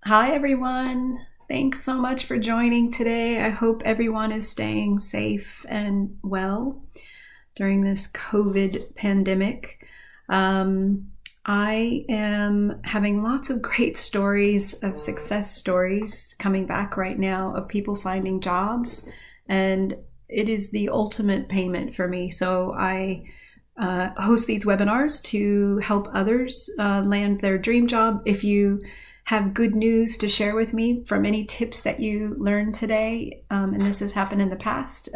Hi everyone, Thanks so much for joining today. I hope everyone is staying safe and well during this COVID pandemic. I am having lots of great stories of success stories coming back right now of people finding jobs, and it is the ultimate payment for me. So I host these webinars to help others land their dream job. If you have good news to share with me from any tips that you learned today, and this has happened in the past,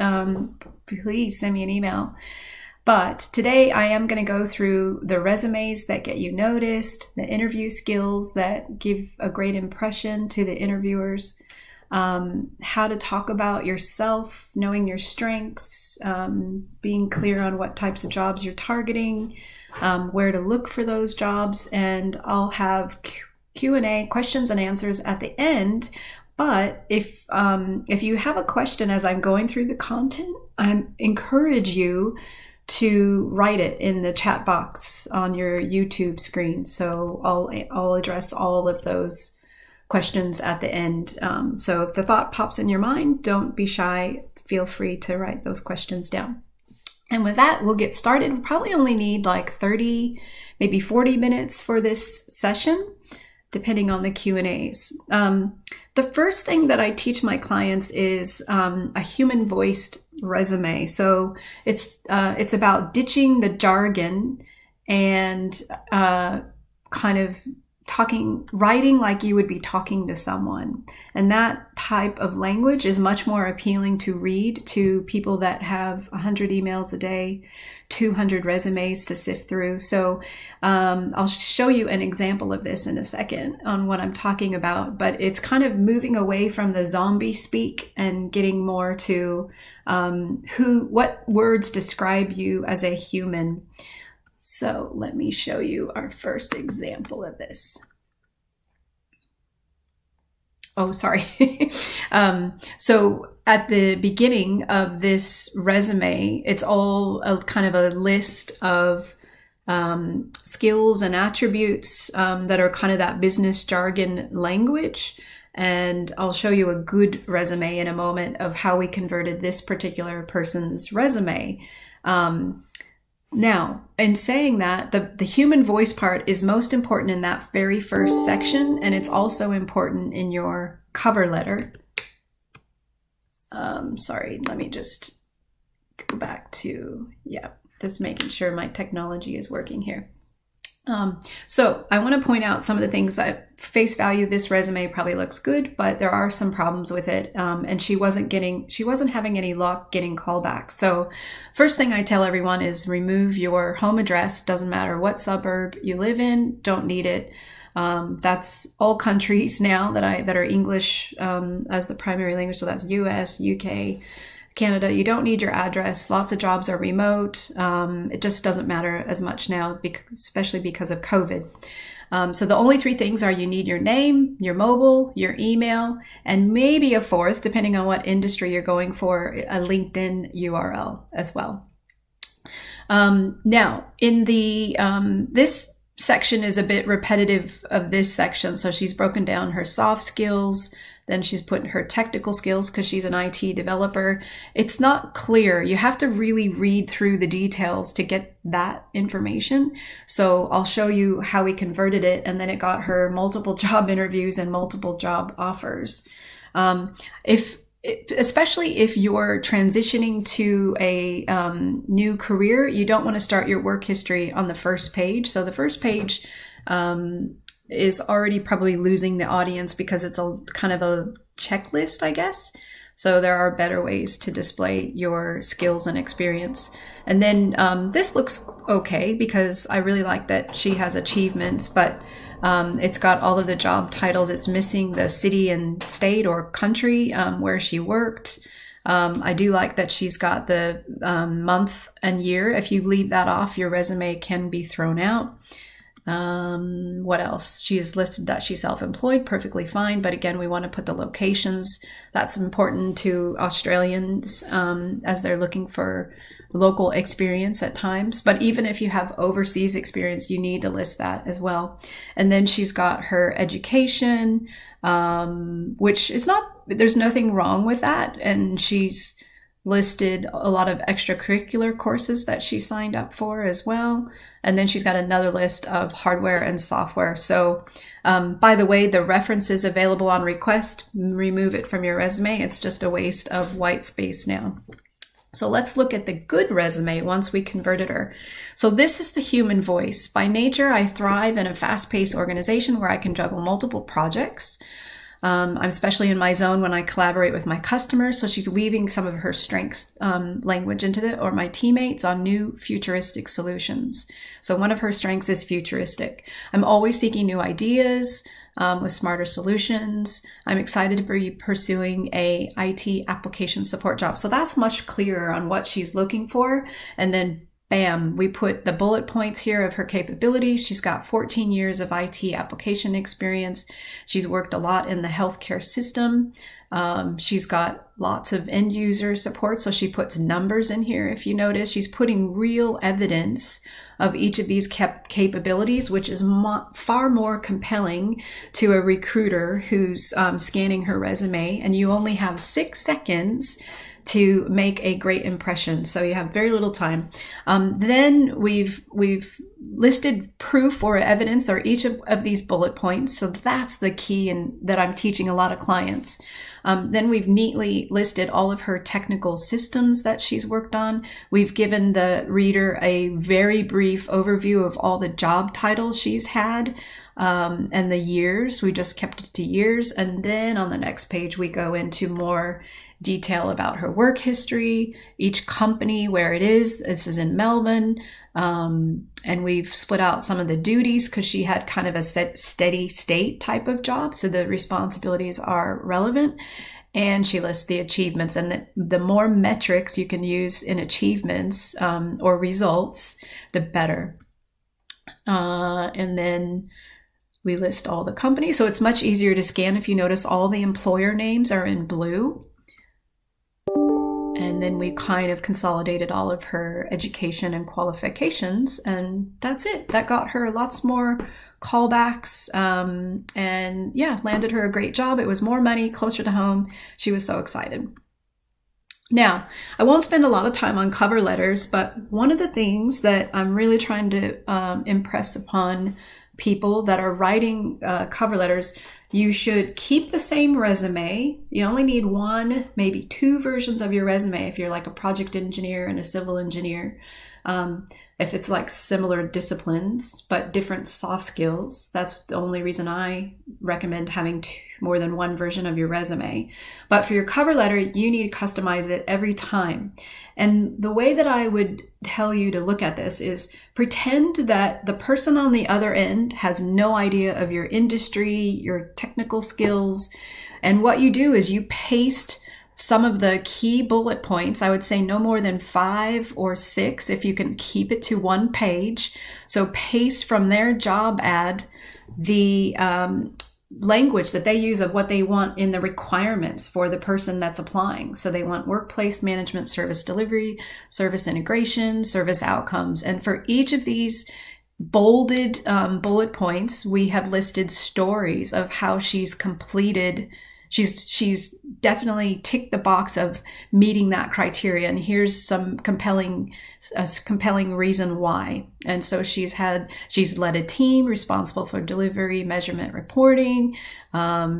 please send me an email. But today I am going to go through the resumes that get you noticed, the interview skills that give a great impression to the interviewers, how to talk about yourself, knowing your strengths, being clear on what types of jobs you're targeting, where to look for those jobs, and I'll have Q&A, questions and answers at the end. But if you have a question as I'm going through the content, I encourage you to write it in the chat box on your YouTube screen. So I'll address all of those questions at the end. So if the thought pops in your mind, don't be shy. Feel free to write those questions down. And with that, we'll get started. We'll probably only need like 30, maybe 40 minutes for this session, depending on the Q&As. The first thing that I teach my clients is a human-voiced resume. So it's about ditching the jargon and kind of writing like you would be talking to someone. And that type of language is much more appealing to read to people that have 100 emails a day, 200 resumes to sift through. So I'll show you an example of this in a second on what I'm talking about, but it's kind of moving away from the zombie speak and getting more to what words describe you as a human. So let me show you our first example of this. Oh, sorry. So at the beginning of this resume, it's all kind of a list of skills and attributes that are kind of that business jargon language. And I'll show you a good resume in a moment of how we converted this particular person's resume. Now, in saying that, the human voice part is most important in that very first section, and it's also important in your cover letter. Sorry, let me just go back to, just making sure my technology is working here. So I want to point out some of the things that face value, this resume probably looks good, but there are some problems with it. And she wasn't having any luck getting callbacks. So first thing I tell everyone is remove your home address. Doesn't matter what suburb you live in, don't need it. That's all countries now that are English, as the primary language. So that's US, UK, Canada. You don't need your address. Lots of jobs are remote. It just doesn't matter as much now, especially because of COVID. So the only three things are you need your name, your mobile, your email, and maybe a fourth, depending on what industry you're going for, a LinkedIn URL as well. Now, in the this section is a bit repetitive of this section. So she's broken down her soft skills. Then she's put her technical skills because she's an IT developer. It's not clear. You have to really read through the details to get that information. So I'll show you how we converted it, and then it got her multiple job interviews and multiple job offers. Especially if you're transitioning to a new career, you don't want to start your work history on the first page. So the first page is already probably losing the audience because it's a kind of a checklist, I guess. So there are better ways to display your skills and experience. And then this looks okay because I really like that she has achievements, but it's got all of the job titles. It's missing the city and state or country where she worked. I do like that she's got the month and year. If you leave that off, your resume can be thrown out. What else? She has listed that she's self-employed, perfectly fine. But again, we want to put the locations. That's important to Australians as they're looking for local experience at times. But even if you have overseas experience, you need to list that as well. And then she's got her education, which is there's nothing wrong with that. And she's listed a lot of extracurricular courses that she signed up for as well. And then she's got another list of hardware and software. So, by the way, the reference is available on request. Remove it from your resume. It's just a waste of white space now. So let's look at the good resume once we converted her. So this is the human voice. By nature, I thrive in a fast-paced organization where I can juggle multiple projects. I'm especially in my zone when I collaborate with my customers. So she's weaving some of her strengths language into it, or my teammates, on new futuristic solutions. So one of her strengths is futuristic. I'm always seeking new ideas with smarter solutions. I'm excited to be pursuing a IT application support job. So that's much clearer on what she's looking for. And then bam, we put the bullet points here of her capabilities. She's got 14 years of IT application experience. She's worked a lot in the healthcare system. She's got lots of end user support. So she puts numbers in here. If you notice, she's putting real evidence of each of these capabilities, which is far more compelling to a recruiter who's scanning her resume. And you only have 6 seconds to make a great impression. So you have very little time. Then we've listed proof or evidence or each of these bullet points. So that's the key and that I'm teaching a lot of clients. Then we've neatly listed all of her technical systems that she's worked on. We've given the reader a very brief overview of all the job titles she's had and the years. We just kept it to years. And then on the next page, we go into more detail about her work history, each company, where it is. This is in Melbourne. And we've split out some of the duties because she had kind of a steady state type of job. So the responsibilities are relevant. And she lists the achievements, and the more metrics you can use in achievements or results, the better. And then we list all the companies. So it's much easier to scan. If you notice, all the employer names are in blue. And then we kind of consolidated all of her education and qualifications, and that's it. That got her lots more callbacks, and yeah, landed her a great job. It was more money, closer to home. She was so excited. Now, I won't spend a lot of time on cover letters, but one of the things that I'm really trying to impress upon people that are writing cover letters, you should keep the same resume. You only need 1, maybe 2 versions of your resume if you're like a project engineer and a civil engineer. If it's like similar disciplines, but different soft skills, that's the only reason I recommend having more than 1 version of your resume. But for your cover letter, you need to customize it every time. And the way that I would tell you to look at this is pretend that the person on the other end has no idea of your industry, your technical skills. And what you do is you paste some of the key bullet points. I would say no more than 5 or 6 if you can keep it to 1 page. So paste from their job ad the language that they use of what they want in the requirements for the person that's applying. So they want workplace management, service delivery, service integration, service outcomes. And for each of these bolded bullet points, we have listed stories of how she's completed. She's definitely ticked the box of meeting that criteria. And here's some compelling reason why. And so she's led a team responsible for delivery, measurement, reporting.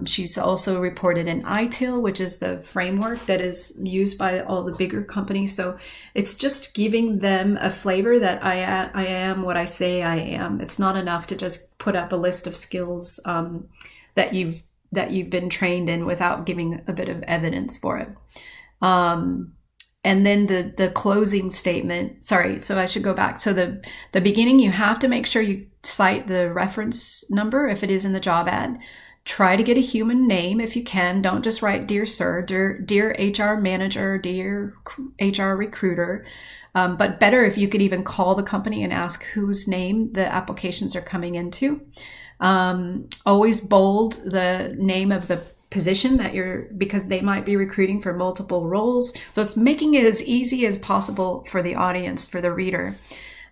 She's also reported in ITIL, which is the framework that is used by all the bigger companies. So it's just giving them a flavor that I am what I say I am. It's not enough to just put up a list of skills that you've been trained in without giving a bit of evidence for it. And then the closing statement, so I should go back. So the beginning, you have to make sure you cite the reference number if it is in the job ad. Try to get a human name if you can. Don't just write Dear Sir, Dear HR Manager, Dear HR Recruiter. But better if you could even call the company and ask whose name the applications are coming into. Always bold the name of the position that because they might be recruiting for multiple roles. So it's making it as easy as possible for the audience, for the reader.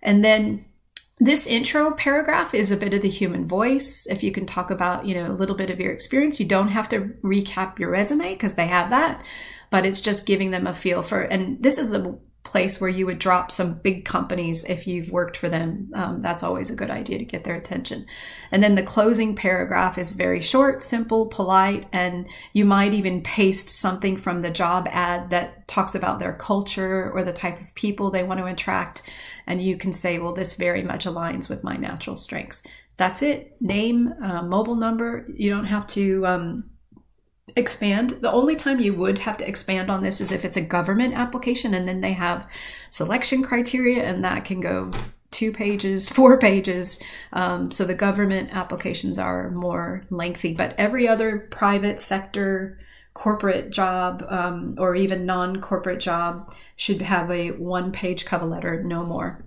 And then this intro paragraph is a bit of the human voice. If you can talk about, a little bit of your experience, you don't have to recap your resume because they have that, but it's just giving them a feel for, and this is the place where you would drop some big companies if you've worked for them. That's always a good idea to get their attention. And then the closing paragraph is very short, simple, polite, and you might even paste something from the job ad that talks about their culture or the type of people they want to attract. And you can say, well, this very much aligns with my natural strengths. That's it. Name, mobile number. You don't have to expand. The only time you would have to expand on this is if it's a government application, and then they have selection criteria, and that can go 2 pages, 4 pages. So the government applications are more lengthy, but every other private sector, corporate job, or even non-corporate job should have a 1-page cover letter, no more.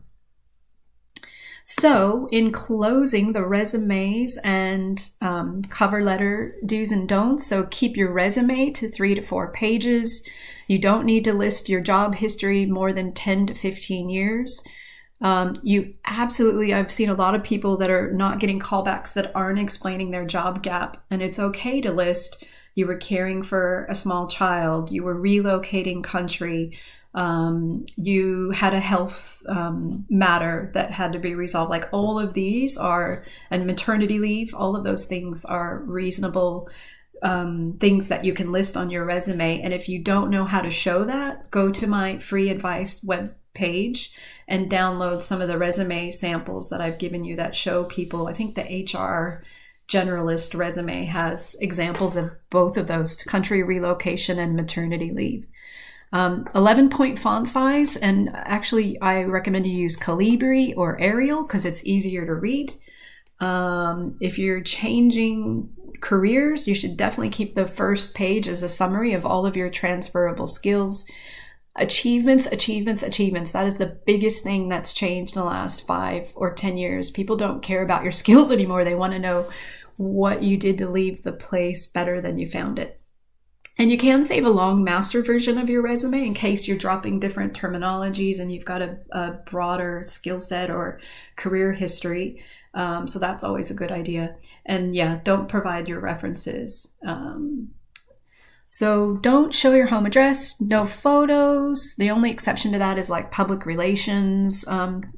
So in closing, the resumes and cover letter do's and don'ts. So keep your resume to 3 to 4 pages. You don't need to list your job history more than 10 to 15 years. I've seen a lot of people that are not getting callbacks that aren't explaining their job gap. And it's okay to list you were caring for a small child, you were relocating country, you had a health matter that had to be resolved. Like all of these are, and maternity leave, all of those things are reasonable things that you can list on your resume. And if you don't know how to show that, go to my free advice web page and download some of the resume samples that I've given you that show people. I think the HR generalist resume has examples of both of those, country relocation and maternity leave. 11-point font size, and actually I recommend you use Calibri or Arial because it's easier to read. If you're changing careers, you should definitely keep the first page as a summary of all of your transferable skills. Achievements. That is the biggest thing that's changed in the last 5 or 10 years. People don't care about your skills anymore. They want to know what you did to leave the place better than you found it. And you can save a long master version of your resume in case you're dropping different terminologies and you've got a broader skill set or career history. So that's always a good idea. And yeah, don't provide your references. So don't show your home address, no photos. The only exception to that is like public relations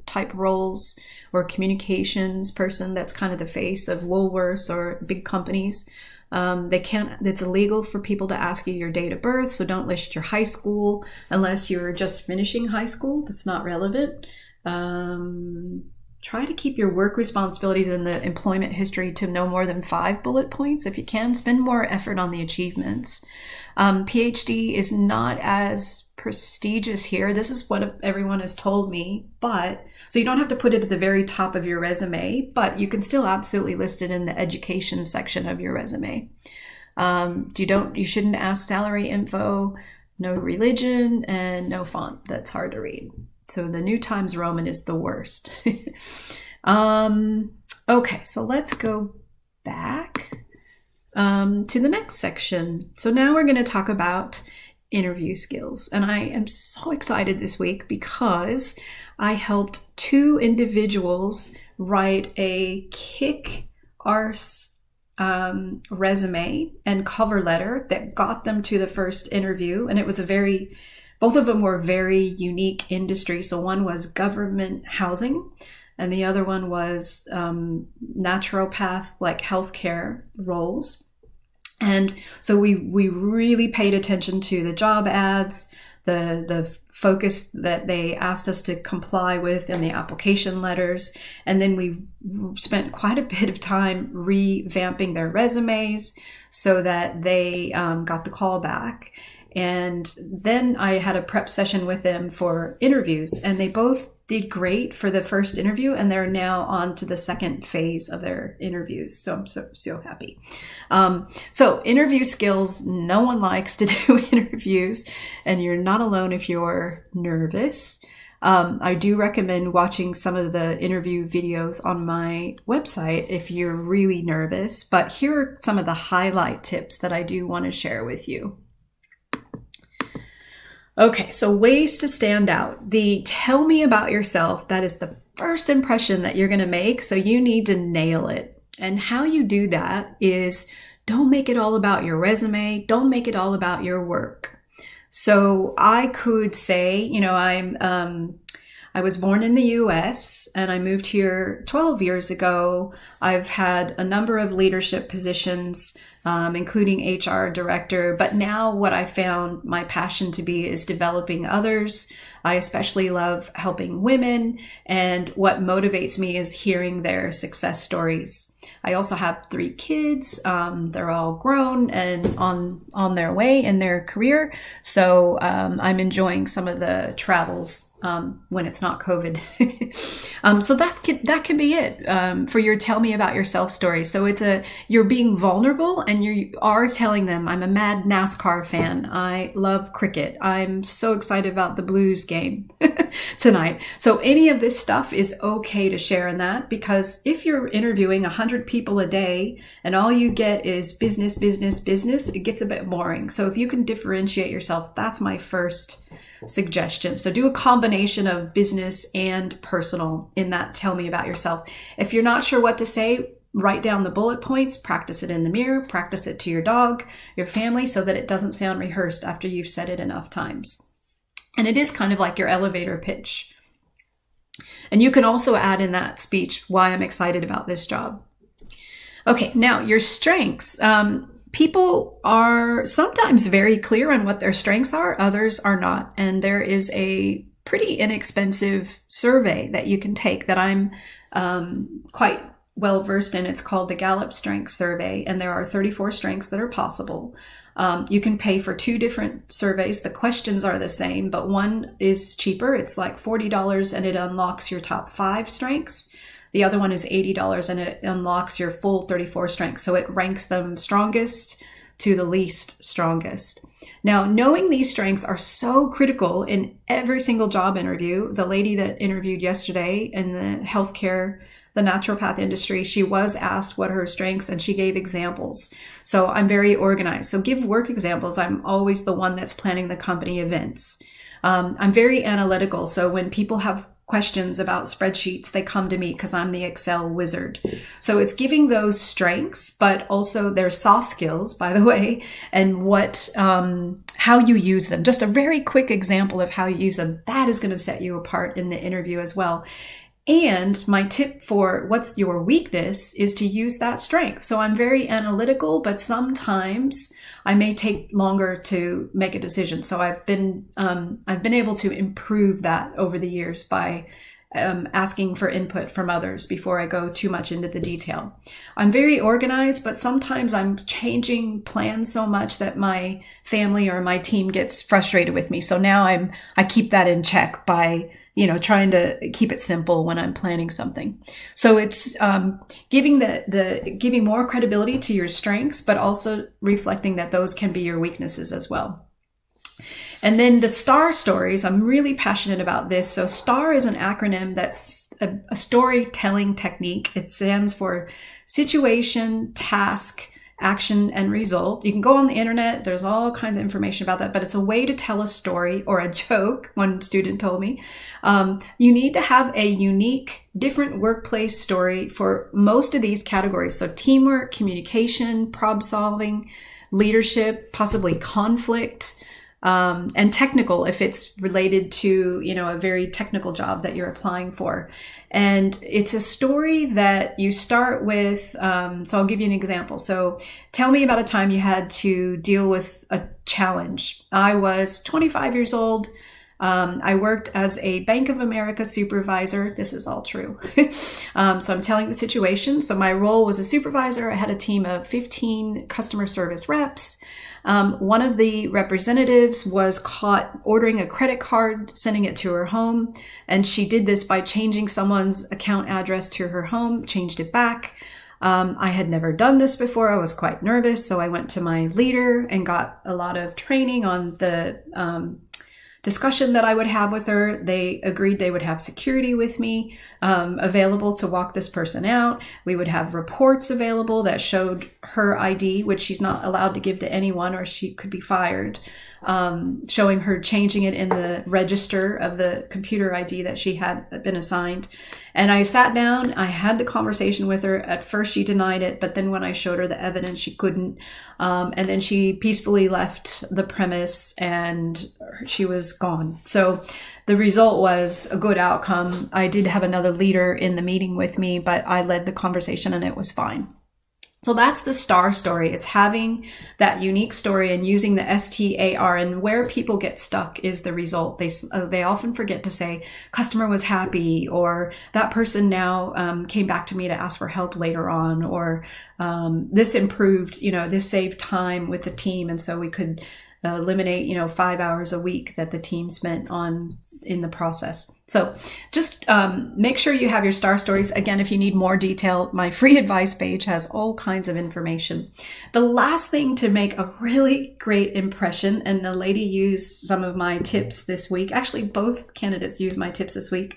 type roles or communications person that's kind of the face of Woolworths or big companies. It's illegal for people to ask you your date of birth, so don't list your high school unless you're just finishing high school. That's not relevant. Try to keep your work responsibilities in the employment history to no more than 5 bullet points. If you can, spend more effort on the achievements. PhD is not as prestigious here. This is what everyone has told me, so you don't have to put it at the very top of your resume, but you can still absolutely list it in the education section of your resume. You shouldn't ask salary info, no religion, and no font that's hard to read. So the New Times Roman is the worst. Okay, so let's go back to the next section. So now we're going to talk about interview skills. And I am so excited this week because I helped 2 individuals write a kick-arse resume and cover letter that got them to the first interview. And it was both of them were very unique industry. So one was government housing and the other one was naturopath, like healthcare roles. And so we really paid attention to the job ads, the focus that they asked us to comply with in the application letters. And then we spent quite a bit of time revamping their resumes so that they got the call back. And then I had a prep session with them for interviews, and they both did great for the first interview, and they're now on to the second phase of their interviews. So I'm so happy. So interview skills, no one likes to do interviews, and you're not alone if you're nervous. I do recommend watching some of the interview videos on my website if you're really nervous, but here are some of the highlight tips that I do want to share with you. Okay, so ways to stand out. The tell me about yourself, that is the first impression that you're going to make, so you need to nail it. And how you do that is don't make it all about your resume, don't make it all about your work. So I could say, you know, I was born in the US and I moved here 12 years ago. I've had a number of leadership positions, including HR director. But now what I found my passion to be is developing others. I especially love helping women. And what motivates me is hearing their success stories. I also have 3 kids. They're all grown and on their way in their career. So I'm enjoying some of the travels when it's not COVID. So that can be it for your tell me about yourself story. So you're being vulnerable and you are telling them, I'm a mad NASCAR fan. I love cricket. I'm so excited about the Blues game tonight. So any of this stuff is okay to share in that, because if you're interviewing 100 people a day and all you get is business, business, business, it gets a bit boring. So if you can differentiate yourself, that's my first suggestion. So do a combination of business and personal in that tell me about yourself. If you're not sure what to say, write down the bullet points, practice it in the mirror, practice it to your dog, your family, so that it doesn't sound rehearsed after you've said it enough times. And it is kind of like your elevator pitch. And you can also add in that speech why I'm excited about this job. Okay, now your strengths. People are sometimes very clear on what their strengths are, others are not. And there is a pretty inexpensive survey that you can take that I'm quite well versed in. It's called the Gallup Strengths Survey, and there are 34 strengths that are possible. You can pay for 2 different surveys. The questions are the same, but one is cheaper. It's like $40 and it unlocks your top 5 strengths. The other one is $80 and it unlocks your full 34 strengths. So it ranks them strongest to the least strongest. Now, knowing these strengths are so critical in every single job interview. The lady that interviewed yesterday in the healthcare, the naturopath industry, she was asked what her strengths and she gave examples. So I'm very organized. So give work examples. I'm always the one that's planning the company events. I'm very analytical. So when people have questions about spreadsheets, they come to me because I'm the Excel wizard. So it's giving those strengths, but also their soft skills, by the way, and how you use them. Just a very quick example of how you use them. That is going to set you apart in the interview as well. And my tip for what's your weakness is to use that strength. So I'm very analytical, but sometimes I may take longer to make a decision. So I've been able to improve that over the years by asking for input from others before I go too much into the detail. I'm very organized, but sometimes I'm changing plans so much that my family or my team gets frustrated with me. So now I keep that in check by trying to keep it simple when I'm planning something. So it's giving more credibility to your strengths, but also reflecting that those can be your weaknesses as well. And then the STAR stories, I'm really passionate about this. So STAR is an acronym that's a storytelling technique. It stands for situation, task, action, and result. You can go on the internet. There's all kinds of information about that, but it's a way to tell a story or a joke. One student told me, you need to have a unique, different workplace story for most of these categories. So teamwork, communication, problem solving, leadership, possibly conflict, and technical if it's related to, a very technical job that you're applying for. And it's a story that you start with. So I'll give you an example. So tell me about a time you had to deal with a challenge. I was 25 years old. I worked as a Bank of America supervisor. This is all true. So I'm telling the situation. So my role was a supervisor. I had a team of 15 customer service reps. One of the representatives was caught ordering a credit card, sending it to her home. And she did this by changing someone's account address to her home, changed it back. I had never done this before. I was quite nervous. So I went to my leader and got a lot of training on the discussion that I would have with her. They agreed they would have security with me available to walk this person out. We would have reports available that showed her ID, which she's not allowed to give to anyone or she could be fired, showing her changing it in the register of the computer ID that she had been assigned. And I sat down, I had the conversation with her. At first she denied it, but then when I showed her the evidence, she couldn't. And then she peacefully left the premise and she was gone. So the result was a good outcome. I did have another leader in the meeting with me, but I led the conversation and it was fine. So that's the STAR story. It's having that unique story and using the STAR, and where people get stuck is the result. They often forget to say customer was happy, or that person now came back to me to ask for help later on, or this improved, this saved time with the team. And so we could eliminate, 5 hours a week that the team spent in the process. So just make sure you have your STAR stories. Again, if you need more detail, my free advice page has all kinds of information. The last thing to make a really great impression, and the lady used some of my tips this week. Actually, both candidates used my tips this week.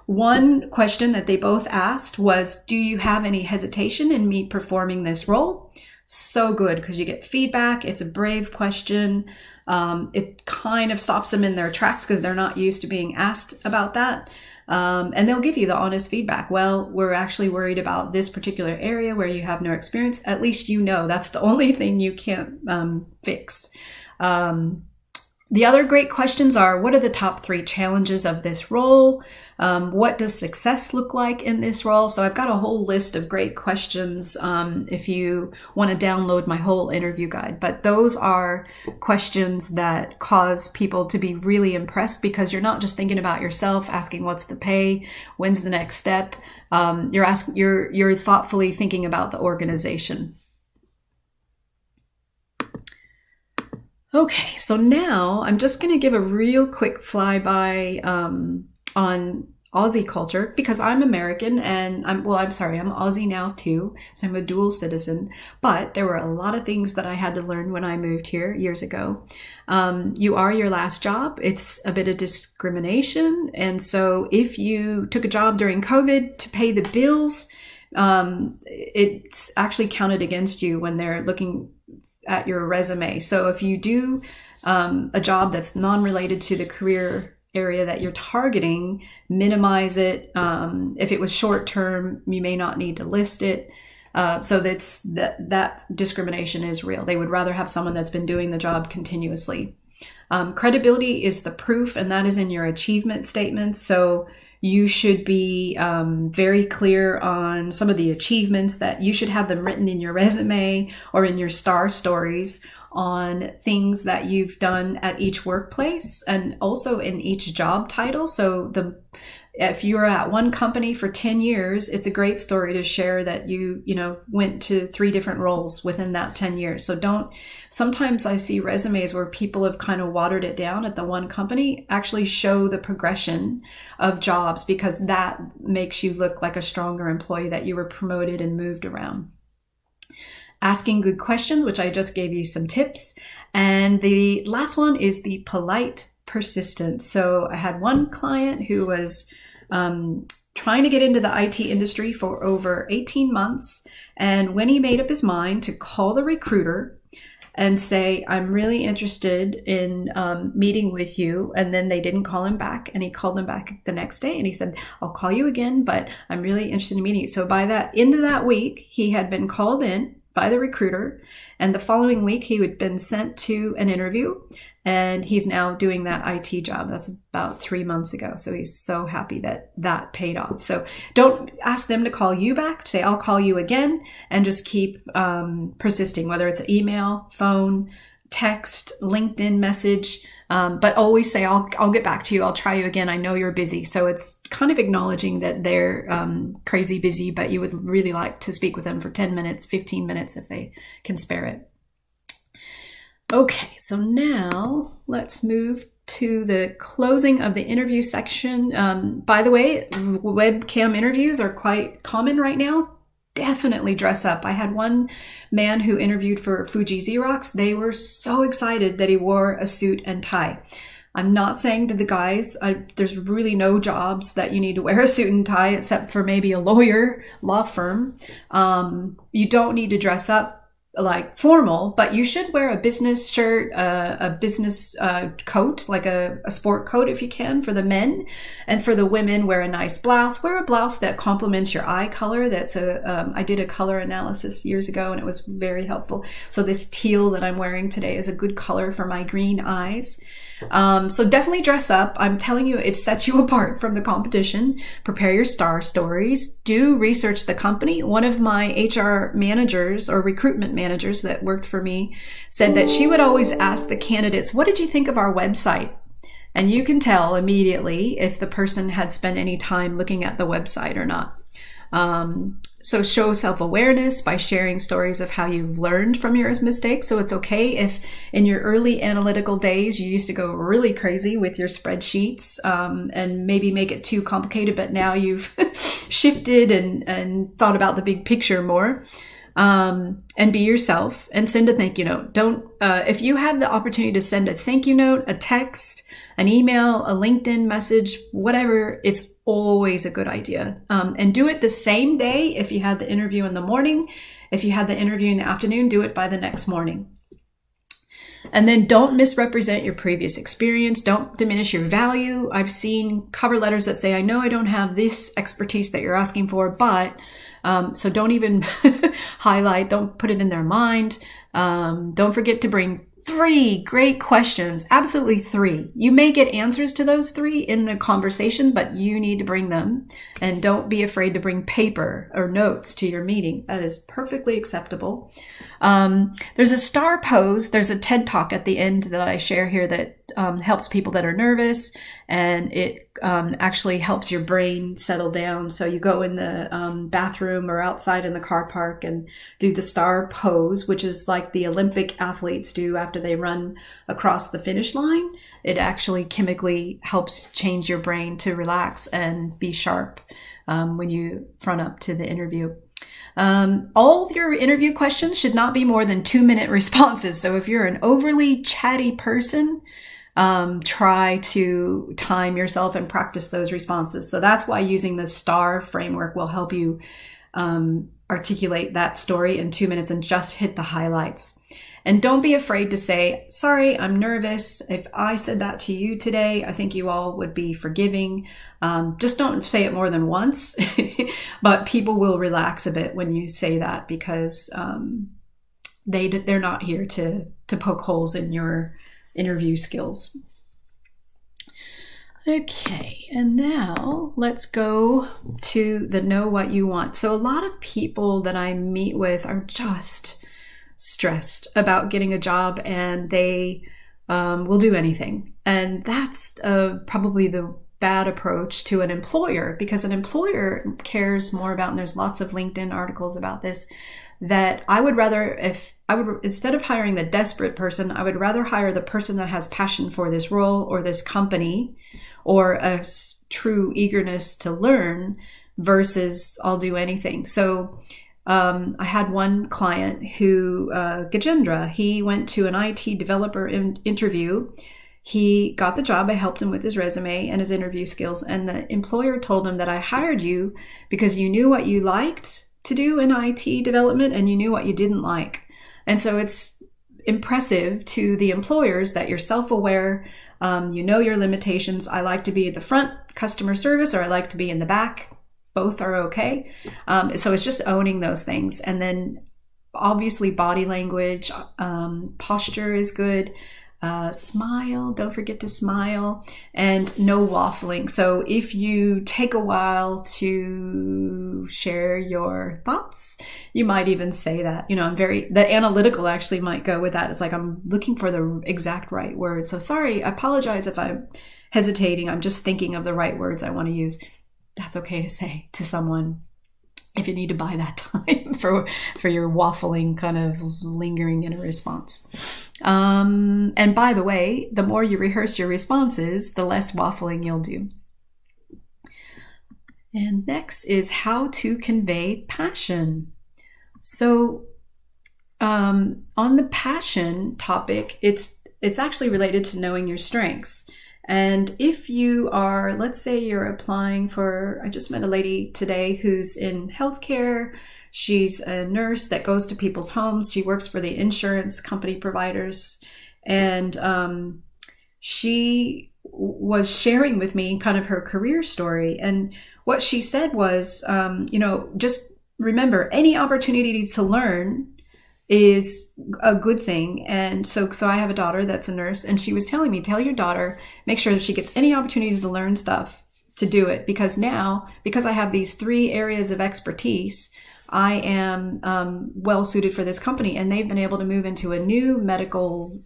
One question that they both asked was, do you have any hesitation in me performing this role? So good, because you get feedback. It's a brave question. It kind of stops them in their tracks because they're not used to being asked about that. And they'll give you the honest feedback. Well, we're actually worried about this particular area where you have no experience. At least that's the only thing you can't fix. The other great questions are, what are the top 3 challenges of this role? What does success look like in this role? So I've got a whole list of great questions if you want to download my whole interview guide. But those are questions that cause people to be really impressed, because you're not just thinking about yourself, asking what's the pay, when's the next step. You're thoughtfully thinking about the organization. Okay, so now I'm just going to give a real quick flyby on Aussie culture, because I'm American and I'm Aussie now too, so I'm a dual citizen, but there were a lot of things that I had to learn when I moved here years ago. You are your last job. It's a bit of discrimination, and so if you took a job during COVID to pay the bills, it's actually counted against you when they're looking at your resume. So if you do a job that's non-related to the career area that you're targeting, minimize it. If it was short term, you may not need to list it. So that discrimination is real. They would rather have someone that's been doing the job continuously. Credibility is the proof, and that is in your achievement statement. So you should be very clear on some of the achievements, that you should have them written in your resume or in your STAR stories on things that you've done at each workplace and also in each job title. So if you were at one company for 10 years, it's a great story to share that you went to 3 different roles within that 10 years. So sometimes I see resumes where people have kind of watered it down at the one company. Actually show the progression of jobs, because that makes you look like a stronger employee, that you were promoted and moved around. Asking good questions, which I just gave you some tips. And the last one is the polite persistence. So I had one client who was trying to get into the IT industry for over 18 months. And when he made up his mind to call the recruiter and say, I'm really interested in meeting with you, and then they didn't call him back, and he called him back the next day and he said, I'll call you again, but I'm really interested in meeting you. So by that end of that week, he had been called in by the recruiter, and the following week he had been sent to an interview, and he's now doing that IT job. That's about 3 months ago. So he's so happy that paid off. So don't ask them to call you back. Say, I'll call you again, and just keep persisting, whether it's email, phone, text, LinkedIn message, but always say, I'll get back to you. I'll try you again. I know you're busy. So it's kind of acknowledging that they're crazy busy, but you would really like to speak with them for 10 minutes, 15 minutes if they can spare it. Okay, so now let's move to the closing of the interview section. By the way, webcam interviews are quite common right now. Definitely dress up. I had one man who interviewed for Fuji Xerox. They were so excited that he wore a suit and tie. I'm not saying to the guys, there's really no jobs that you need to wear a suit and tie except for maybe a law firm. You don't need to dress up like formal, but you should wear a business shirt, a business coat, like a sport coat if you can for the men. And for the women, wear a nice blouse. Wear a blouse that complements your eye color. I did a color analysis years ago and it was very helpful. So this teal that I'm wearing today is a good color for my green eyes. So definitely dress up. I'm telling you, it sets you apart from the competition. Prepare your star stories. Do research the company. One of my HR managers or recruitment managers that worked for me said that she would always ask the candidates, what did you think of our website? And you can tell immediately if the person had spent any time looking at the website or not. So show self-awareness by sharing stories of how you've learned from your mistakes. So it's okay if in your early analytical days, you used to go really crazy with your spreadsheets and maybe make it too complicated, but now you've shifted and thought about the big picture more. And be yourself and send a thank you note. If you have the opportunity to send a thank you note, a text, an email, a LinkedIn message, whatever, it's always a good idea. And do it the same day. If you had the interview in the morning, if you had the interview in the afternoon, do it by the next morning. And then don't misrepresent your previous experience. Don't diminish your value. I've seen cover letters that say, I know I don't have this expertise that you're asking for, but so don't even highlight, don't put it in their mind. Don't forget to bring 3 great questions, absolutely 3. You may get answers to those 3 in the conversation, but you need to bring them. And don't be afraid to bring paper or notes to your meeting. That is perfectly acceptable. There's a star pose. There's a TED Talk at the end that I share here that helps people that are nervous, and it actually helps your brain settle down. So you go in the bathroom or outside in the car park and do the star pose, which is like the Olympic athletes do after they run across the finish line. It actually chemically helps change your brain to relax and be sharp when you front up to the interview. All of your interview questions should not be more than 2-minute responses. So if you're an overly chatty person, try to time yourself and practice those responses. So that's why using the STAR framework will help you articulate that story in 2 minutes and just hit the highlights. And don't be afraid to say, sorry, I'm nervous. If I said that to you today, I think you all would be forgiving. Just don't say it more than once, but people will relax a bit when you say that because they're not here to poke holes in your interview skills. Okay, and now let's go to the know what you want. So a lot of people that I meet with are just stressed about getting a job and they will do anything. And that's probably the bad approach to an employer, because an employer cares more about, and there's lots of LinkedIn articles about this, that I would rather, instead of hiring the desperate person, I would rather hire the person that has passion for this role or this company or a true eagerness to learn versus I'll do anything. So I had one client who, Gajendra, he went to an IT developer interview. He got the job. I helped him with his resume and his interview skills. And the employer told him that I hired you because you knew what you liked to do in IT development and you knew what you didn't like. And so it's impressive to the employers that you're self-aware, you know your limitations. I like to be at the front, customer service, or I like to be in the back. Both are okay. So it's just owning those things. And then obviously body language, posture is good. Smile, don't forget to smile, and no waffling. So if you take a while to share your thoughts, you might even say that, the analytical actually might go with that. It's like, I'm looking for the exact right word. So sorry, I apologize if I'm hesitating. I'm just thinking of the right words I want to use. That's okay to say to someone if you need to buy that time for your waffling kind of lingering in a response. And by the way, the more you rehearse your responses, the less waffling you'll do. And next is how to convey passion. So on the passion topic, it's actually related to knowing your strengths. And if you are, let's say you're applying for, I just met a lady today who's in healthcare. She's a nurse that goes to people's homes. She works for the insurance company providers. And she was sharing with me kind of her career story. And what she said was, just remember, any opportunity to learn is a good thing. And so I have a daughter that's a nurse, and she was telling me, tell your daughter, make sure that she gets any opportunities to learn stuff, to do it. Because I have these 3 areas of expertise, I am well suited for this company. And they've been able to move into a new medical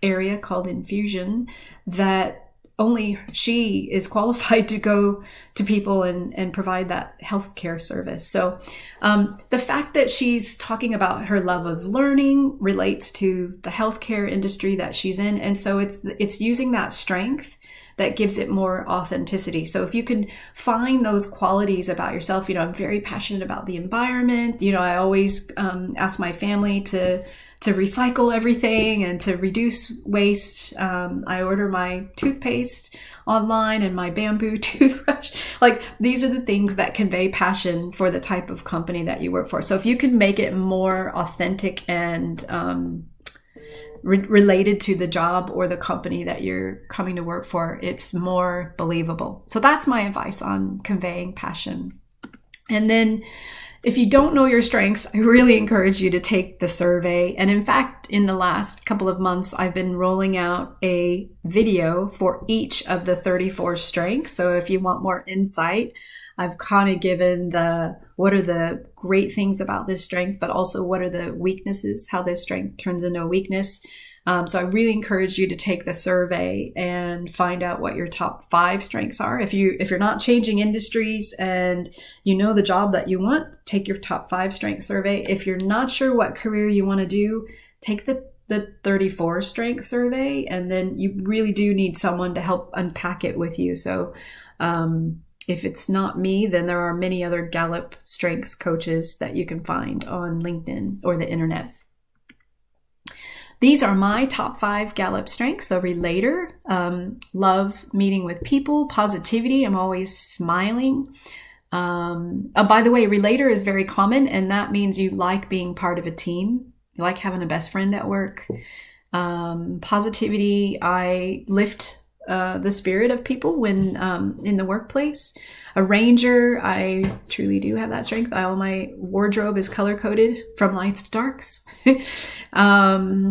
area called infusion that only she is qualified to go to people and provide that healthcare service. So the fact that she's talking about her love of learning relates to the healthcare industry that she's in. And so it's using that strength that gives it more authenticity. So if you can find those qualities about yourself, I'm very passionate about the environment. I always ask my family to recycle everything and to reduce waste. I order my toothpaste online and my bamboo toothbrush. Like, these are the things that convey passion for the type of company that you work for. So if you can make it more authentic and related to the job or the company that you're coming to work for, it's more believable. So that's my advice on conveying passion. And then if you don't know your strengths, I really encourage you to take the survey. And in fact, in the last couple of months, I've been rolling out a video for each of the 34 strengths. So if you want more insight, I've kind of given what are the great things about this strength, but also what are the weaknesses, how this strength turns into a weakness. So I really encourage you to take the survey and find out what your top 5 strengths are. If you're not changing industries and you know the job that you want, take your top 5 strength survey. If you're not sure what career you want to do, take the 34 strength survey, and then you really do need someone to help unpack it with you. So if it's not me, then there are many other Gallup strengths coaches that you can find on LinkedIn or the internet. These are my top 5 Gallup strengths. So Relator, love meeting with people. Positivity, I'm always smiling. By the way, Relator is very common, and that means you like being part of a team. You like having a best friend at work. Positivity, I lift the spirit of people when in the workplace. A ranger, I truly do have that strength. All my wardrobe is color-coded from lights to darks.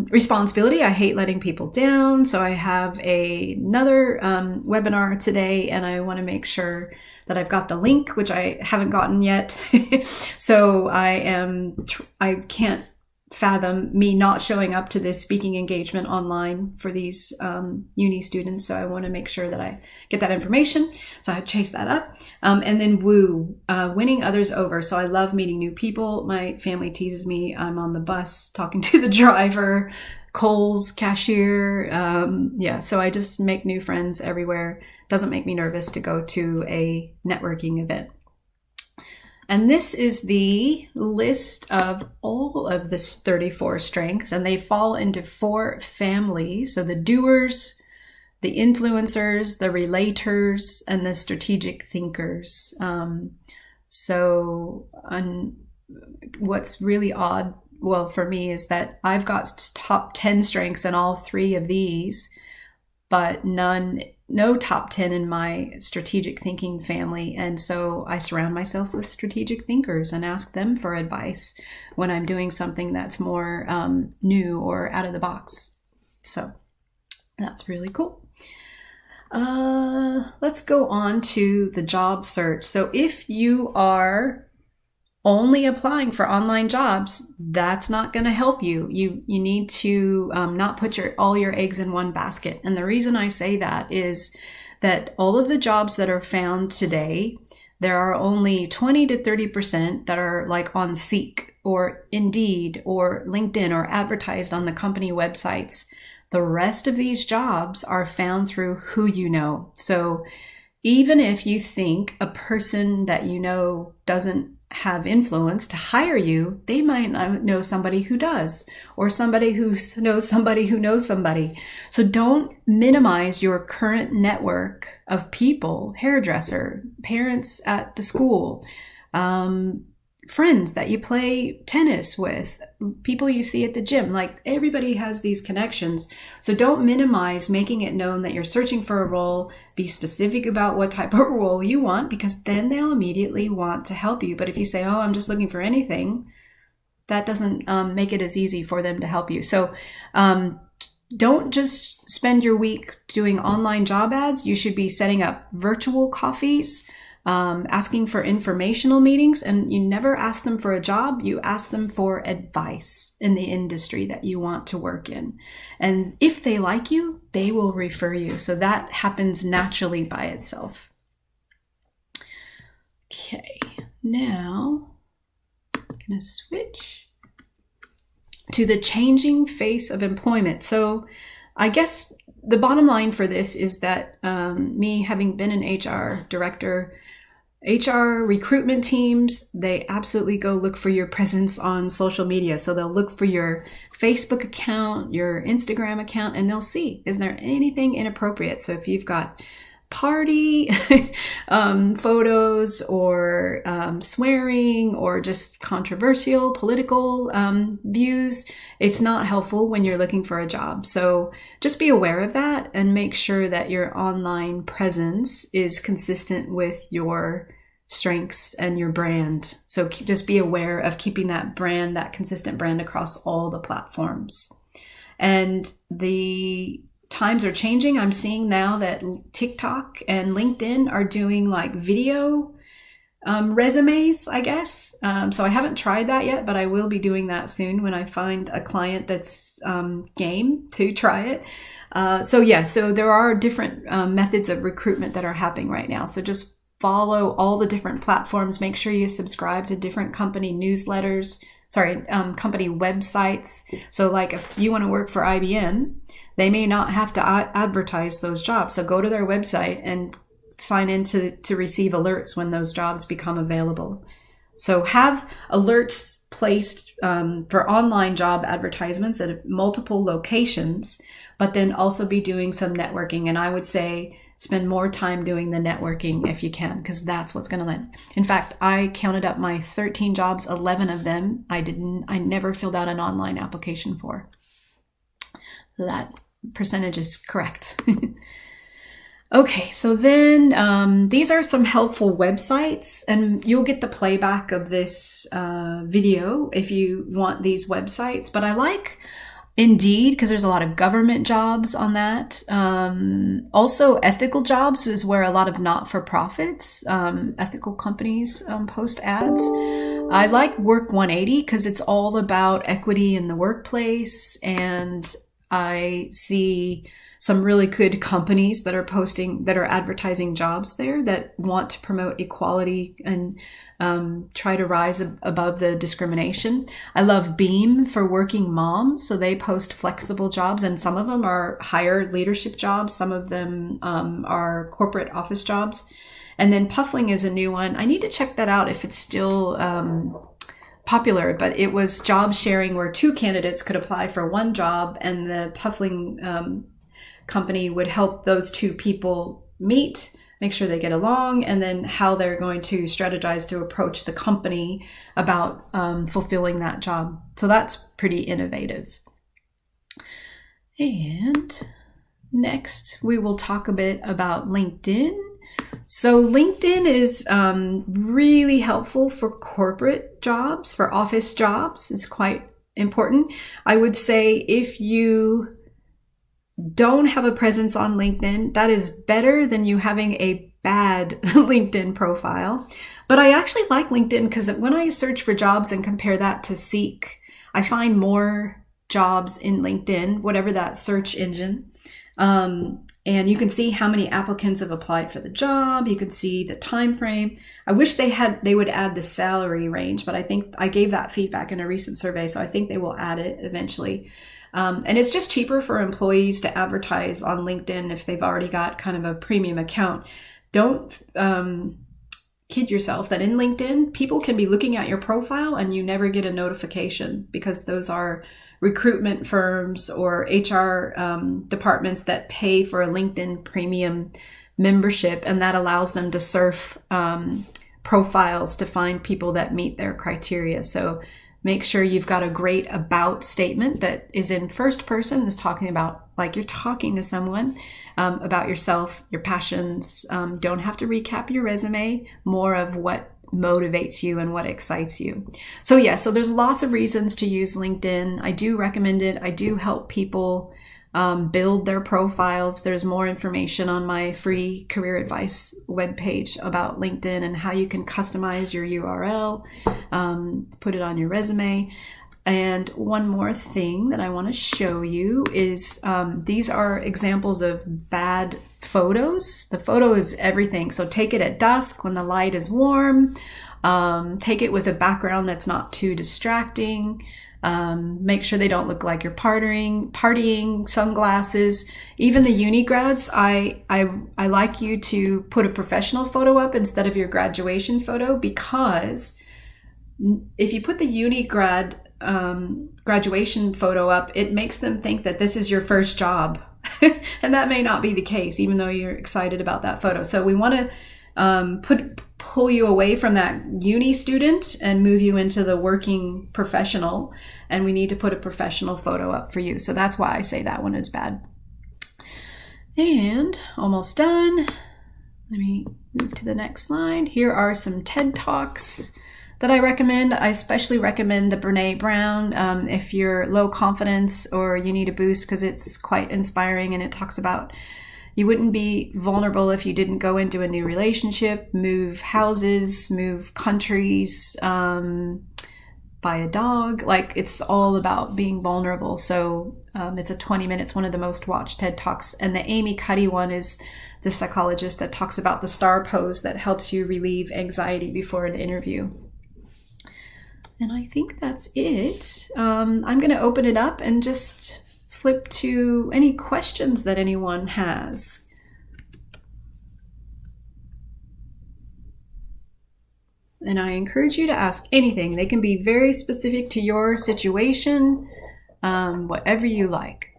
Responsibility, I hate letting people down. So I have another webinar today, and I want to make sure that I've got the link, which I haven't gotten yet. So I can't fathom me not showing up to this speaking engagement online for these uni students. So I want to make sure that I get that information. So I chase that up. And then woo, winning others over. So I love meeting new people. My family teases me. I'm on the bus talking to the driver, Kohl's cashier. So I just make new friends everywhere. Doesn't make me nervous to go to a networking event. And this is the list of all of the 34 strengths, and they fall into 4 families. So the doers, the influencers, the relators, and the strategic thinkers. What's really odd, for me, is that I've got top 10 strengths in all 3 of these, but no top 10 in my strategic thinking family. And so I surround myself with strategic thinkers and ask them for advice when I'm doing something that's more new or out of the box. So that's really cool. Let's go on to the job search. So if you are only applying for online jobs, that's not going to help you. You need to not put all your eggs in one basket. And the reason I say that is that all of the jobs that are found today, there are only 20 to 30% that are like on Seek or Indeed or LinkedIn or advertised on the company websites. The rest of these jobs are found through who you know. So even if you think a person that you know doesn't have influence to hire you, they might not know somebody who does, or somebody who knows somebody who knows somebody. So don't minimize your current network of people, hairdresser, parents at the school, friends that you play tennis with, people you see at the gym. Like, everybody has these connections. So don't minimize making it known that you're searching for a role. Be specific about what type of role you want, because then they'll immediately want to help you. But if you say, oh, I'm just looking for anything, that doesn't make it as easy for them to help you. So don't just spend your week doing online job ads. You should be setting up virtual coffees, asking for informational meetings, and you never ask them for a job. You ask them for advice in the industry that you want to work in. And if they like you, they will refer you. So that happens naturally by itself. Okay, now I'm going to switch to the changing face of employment. So I guess the bottom line for this is that me having been an HR director, HR recruitment teams, they absolutely go look for your presence on social media. So they'll look for your Facebook account, your Instagram account, and they'll see, is there anything inappropriate? So if you've got party photos, or swearing, or just controversial political views, it's not helpful when you're looking for a job. So just be aware of that and make sure that your online presence is consistent with your strengths and your brand. So just be aware of keeping that brand, that consistent brand, across all the platforms. And the times are changing. I'm seeing now that TikTok and LinkedIn are doing like video resumes, I guess. So I haven't tried that yet, but I will be doing that soon when I find a client that's game to try it. So there are different methods of recruitment that are happening right now. So just follow all the different platforms. Make sure you subscribe to different company newsletters, company websites. So like if you want to work for IBM, they may not have to advertise those jobs. So go to their website and sign in to receive alerts when those jobs become available. So have alerts placed for online job advertisements at multiple locations, but then also be doing some networking. And I would say spend more time doing the networking if you can, because that's what's going to land. In fact, I counted up my 13 jobs, 11 of them I never filled out an online application for. That percentage is correct. Okay, so then these are some helpful websites, and you'll get the playback of this video if you want these websites. But I like Indeed, because there's a lot of government jobs on that. Also, ethical jobs is where a lot of not-for-profits, ethical companies post ads. I like Work 180 because it's all about equity in the workplace, and I see some really good companies that are advertising jobs there that want to promote equality and try to rise above the discrimination. I love Beam for working moms. So they post flexible jobs, and some of them are higher leadership jobs. Some of them are corporate office jobs. And then Puffling is a new one. I need to check that out if it's still popular, but it was job sharing where two candidates could apply for one job, and the Puffling company would help those two people meet, make sure they get along, and then how they're going to strategize to approach the company about fulfilling that job. So that's pretty innovative. And next, we will talk a bit about LinkedIn. So LinkedIn is really helpful for corporate jobs, for office jobs. It's quite important. I would say if you don't have a presence on LinkedIn, that is better than you having a bad LinkedIn profile. But I actually like LinkedIn because when I search for jobs and compare that to Seek, I find more jobs in LinkedIn, whatever that search engine. And you can see how many applicants have applied for the job. You can see the time frame. I wish they would add the salary range, but I think I gave that feedback in a recent survey, so I think they will add it eventually. And it's just cheaper for employees to advertise on LinkedIn if they've already got kind of a premium account. Don't kid yourself that in LinkedIn, people can be looking at your profile and you never get a notification, because those are recruitment firms or HR departments that pay for a LinkedIn premium membership, and that allows them to surf profiles to find people that meet their criteria. So make sure you've got a great about statement that is in first person, is talking about like you're talking to someone about yourself, your passions. Don't have to recap your resume, more of what motivates you and what excites you. So so there's lots of reasons to use LinkedIn. I do recommend it. I do help people build their profiles. There's more information on my free career advice webpage about LinkedIn and how you can customize your URL, put it on your resume. And one more thing that I want to show you is these are examples of bad photos. The photo is everything. So take it at dusk when the light is warm. Take it with a background that's not too distracting. Make sure they don't look like you're partying, sunglasses. Even the uni grads, I like you to put a professional photo up instead of your graduation photo, because if you put the uni grad graduation photo up, it makes them think that this is your first job. And that may not be the case, even though you're excited about that photo. So we want to pull you away from that uni student and move you into the working professional. And we need to put a professional photo up for you. So that's why I say that one is bad. And almost done. Let me move to the next slide. Here are some TED Talks that I recommend. I especially recommend the Brene Brown if you're low confidence or you need a boost, because it's quite inspiring, and it talks about you wouldn't be vulnerable if you didn't go into a new relationship, move houses, move countries, buy a dog. Like, it's all about being vulnerable. So it's a 20 minutes, one of the most watched TED Talks. And the Amy Cuddy one is the psychologist that talks about the star pose that helps you relieve anxiety before an interview. And I think that's it. I'm going to open it up and just flip to any questions that anyone has. And I encourage you to ask anything. They can be very specific to your situation, whatever you like.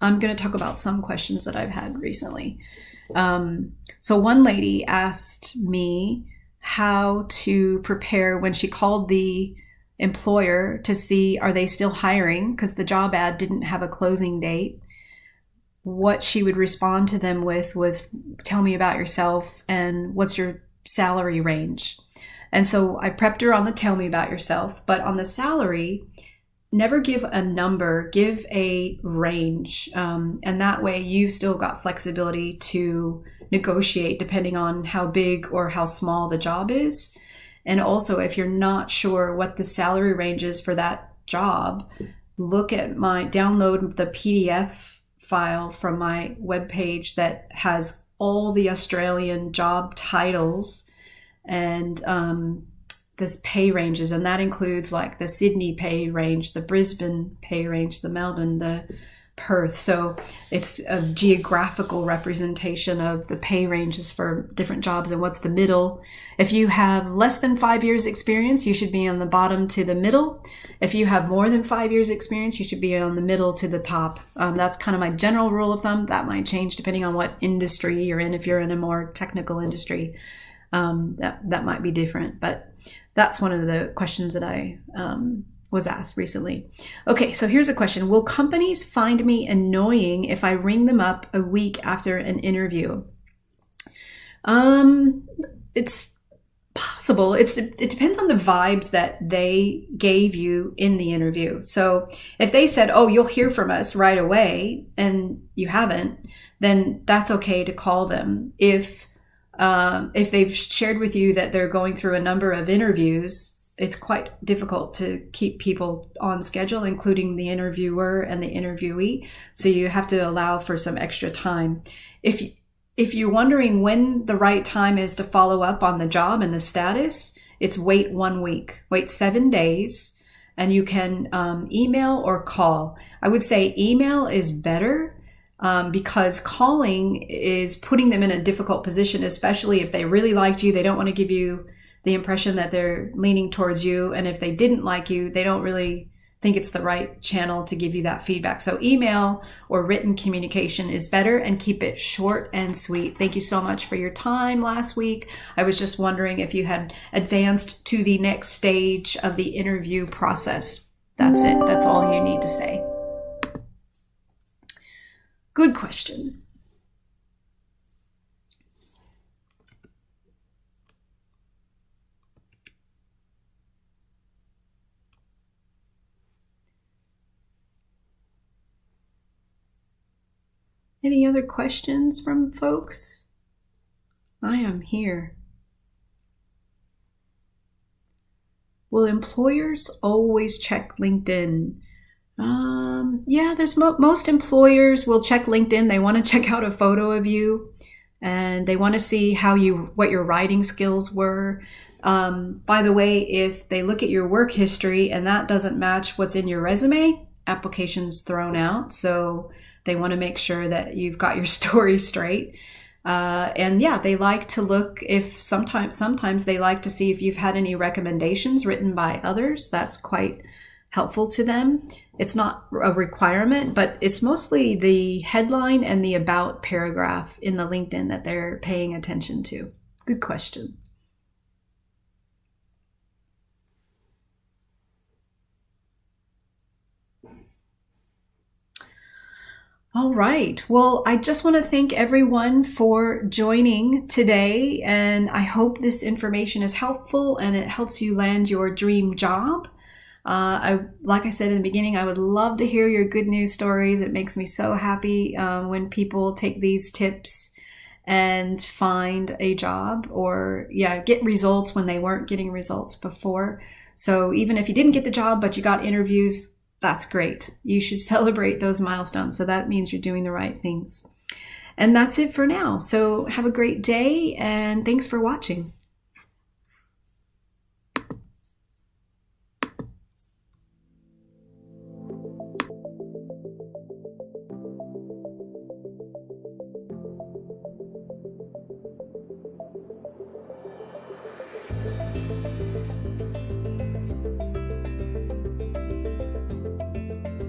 I'm going to talk about some questions that I've had recently. So one lady asked me how to prepare when she called the employer to see, are they still hiring? Because the job ad didn't have a closing date. What she would respond to them with tell me about yourself and what's your salary range. And so I prepped her on the tell me about yourself, but on the salary, never give a number, give a range. And that way you've still got flexibility to negotiate depending on how big or how small the job is. And also, if you're not sure what the salary range is for that job, download the PDF file from my webpage that has all the Australian job titles and this pay ranges, and that includes like the Sydney pay range, the Brisbane pay range, the Melbourne, the Perth. So it's a geographical representation of the pay ranges for different jobs and what's the middle. If you have less than 5 years experience, you should be on the bottom to the middle. If you have more than 5 years experience, you should be on the middle to the top. That's kind of my general rule of thumb. That might change depending on what industry you're in. If you're in a more technical industry, that might be different, but that's one of the questions that I was asked recently. Okay, so here's a question. Will companies find me annoying if I ring them up a week after an interview? It's possible. It depends on the vibes that they gave you in the interview. So if they said, oh, you'll hear from us right away, and you haven't, then that's okay to call them. If they've shared with you that they're going through a number of interviews, it's quite difficult to keep people on schedule, including the interviewer and the interviewee. So you have to allow for some extra time. If you're wondering when the right time is to follow up on the job and the status, it's wait 1 week, wait 7 days, and you can email or call. I would say email is better because calling is putting them in a difficult position, especially if they really liked you. They don't want to give you the impression that they're leaning towards you. And if they didn't like you, they don't really think it's the right channel to give you that feedback. So email or written communication is better, and keep it short and sweet. Thank you so much for your time last week. I was just wondering if you had advanced to the next stage of the interview process. That's it. That's all you need to say. Good question. Any other questions from folks? I am here. Will employers always check LinkedIn? Yeah, there's most employers will check LinkedIn. They want to check out a photo of you, and they want to see what your writing skills were. By the way, if they look at your work history and that doesn't match what's in your resume, application's thrown out. So they want to make sure that you've got your story straight. And yeah, they like to look sometimes they like to see if you've had any recommendations written by others. That's quite helpful to them. It's not a requirement, but it's mostly the headline and the about paragraph in the LinkedIn that they're paying attention to. Good question. All right. Well, I just want to thank everyone for joining today, and I hope this information is helpful and it helps you land your dream job. Like I said in the beginning, I would love to hear your good news stories. It makes me so happy when people take these tips and find a job, or get results when they weren't getting results before. So even if you didn't get the job, but you got interviews, that's great. You should celebrate those milestones. So that means you're doing the right things. And that's it for now. So have a great day, and thanks for watching.